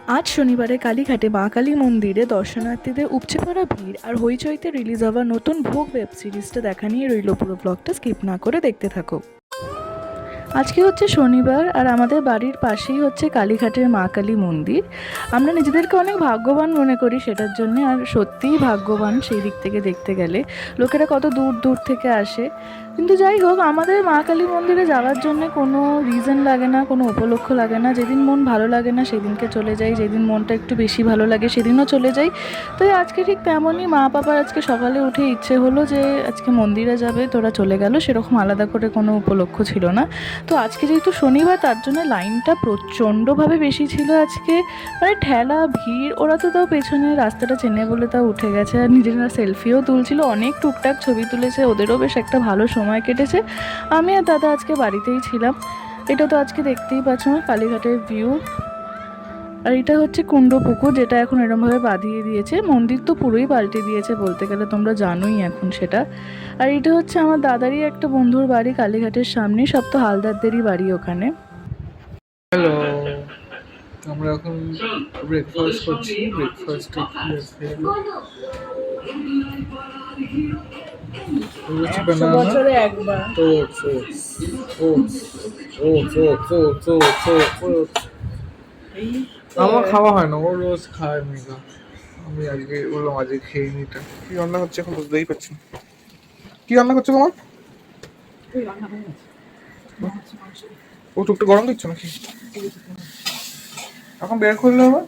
আজ শনিবারে কালীঘাটে মা কালী মন্দিরে দর্শনার্থীদের উপচে পড়া ভিড় আর হইচইতে রিলিজ হওয়া নতুন ভোগ ওয়েব সিরিজটা দেখা নিয়ে রইল। পুরো ব্লগটা স্কিপ না করে দেখতে থাকো। আজকে হচ্ছে শনিবার আর আমাদের বাড়ির পাশেই হচ্ছে কালীঘাটের মা কালী মন্দির। আমরা নিজেদেরকে অনেক ভাগ্যবান মনে করি সেটার জন্য, আর সত্যিই ভাগ্যবান সেই দিক থেকে দেখতে গেলে। লোকেরা কত দূর দূর থেকে আসে, কিন্তু যাই হোক, আমাদের মা কালী মন্দিরে যাওয়ার জন্য কোনো রিজন লাগে না, কোনো উপলক্ষ লাগে না। যেদিন মন ভালো লাগে না সেদিনকে চলে যাই, যেদিন মনটা একটু বেশি ভালো লাগে সেদিনও চলে যাই। তো আজকে ঠিক তেমনই, মা বাবার আজকে সকালে উঠে ইচ্ছে হলো যে আজকে মন্দিরে যাবে, তোরা চলে গেল, সেরকম আলাদা করে কোনো উপলক্ষ ছিল না। তো আজকে যেহেতু শনিবার তার জন্য লাইনটা প্রচণ্ডভাবে বেশি ছিল আজকে, মানে ঠেলা ভিড়। ওরা তো তাও পেছনে রাস্তাটা চেনে বলে তাও উঠে গেছে, আর নিজেরা সেলফিও তুলছিল, অনেক টুকটাক ছবি তুলেছে, ওদেরও বেশ একটা ভালো সময় কেটেছে। আমি আর দাদা আজকে বাড়িতেই ছিলাম। এটা তো আজকে দেখতেই পাচ্ছ না কালীঘাটের ভিউ। আর এটা হচ্ছে কুণ্ড পুকুর, যেটা এখন এরমভাবে বাঁধিয়ে দিয়েছে। মন্দির তো পুরোই পাল্টে দিয়েছে বলতে গেলে, তোমরা জানোই এখন সেটা। আর এটা হচ্ছে আমার দাদারই একটা বন্ধুর বাড়ি কালীঘাটের সামনে, সব তো হালদারদেরই বাড়ি ওখানে। হ্যালো, আমরা এখন ব্রেকফাস্ট করছি। ব্রেকফাস্টে কি আছে? বছরে একবার oats oats oats oats oats oats oats oats. আমার খাওয়া হয় না, ও রোজ খায় মেঘা। আমি আজকে বললাম আজকে খেয়ে নি। এটা কি রান্না হচ্ছে এখন বুঝতেই পারছি না। কি রান্না করছো তোমার? ও টুকটা গরম দিচ্ছ নাকি? এখন বের করলে আবার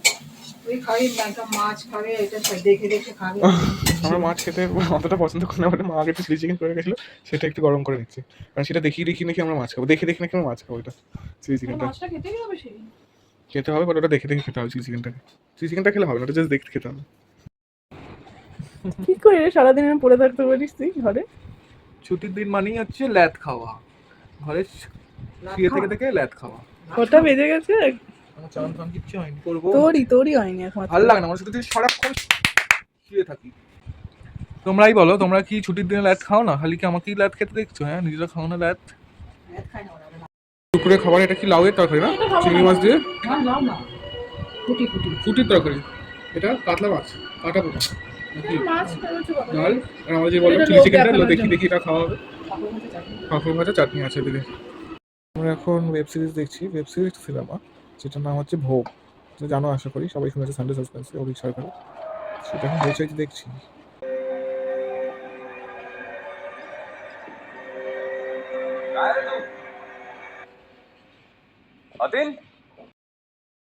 আমার মাছ খেতে অতটা পছন্দ করি না, মা আগে একটু চিলি চিকেন করে গেছিলো, সেটা একটু গরম করে নিচ্ছে। কারণ সেটা দেখিয়ে দেখি নাকি আমরা মাছ খাবো, দেখে দেখি নাকি আমরা মাছ খাবো। এটা চিলি চিকেনটা খেতে হবে, বাট ওটা দেখে দেখে খেতে হবে। চিলি চিকেনটা খেলে হবে না, ওটা জাস্ট দেখতে খেতে হবে। কি করে সারাদিন পড়ে থাকতে পারিস তুই ঘরে? ছুটির দিন মানেই হচ্ছে ল্যাদ খাওয়া, ঘরে শুয়ে থেকে থেকে ল্যাদ খাওয়া। কটা বেজে গেছে? আমার চান ফান কিচ্ছু হয়নি, করবো। তোরই হয়নি এখন। ভালো লাগে না আমার সাথে সারাক্ষণ শুয়ে থাকি। তোমরাই বলো, তোমরা কি ছুটির দিনে ল্যাদ খাও না? খালি কি আমাকেই ল্যাদ খেতে দেখছো? হ্যাঁ, নিজেরা খাও না ল্যাদ? দুপুরে খাবার এটা কি লাউয়ের তরকারি না? চিংড়ি মাছ দিয়ে ফুটির তরকারি। এটা কাতলা মাছ, কাটা পোনা নাকি ডাল। আর আমরা যে বললাম চিলি চিকেনটা, দেখি দেখি এটা খাওয়া হবে। পাঁপড় ভাজা, চাটনি আছে এদিকে। আমরা এখন ওয়েব সিরিজ দেখছি, ওয়েব সিরিজ সিনেমা, যেটার নাম হচ্ছে ভোগ। জানো আশা করি, সবাই শুনেছে, সানডে সাসপেন্সে অভিক সরকার। সেটা এখন হয়েছে দেখছি। अदिल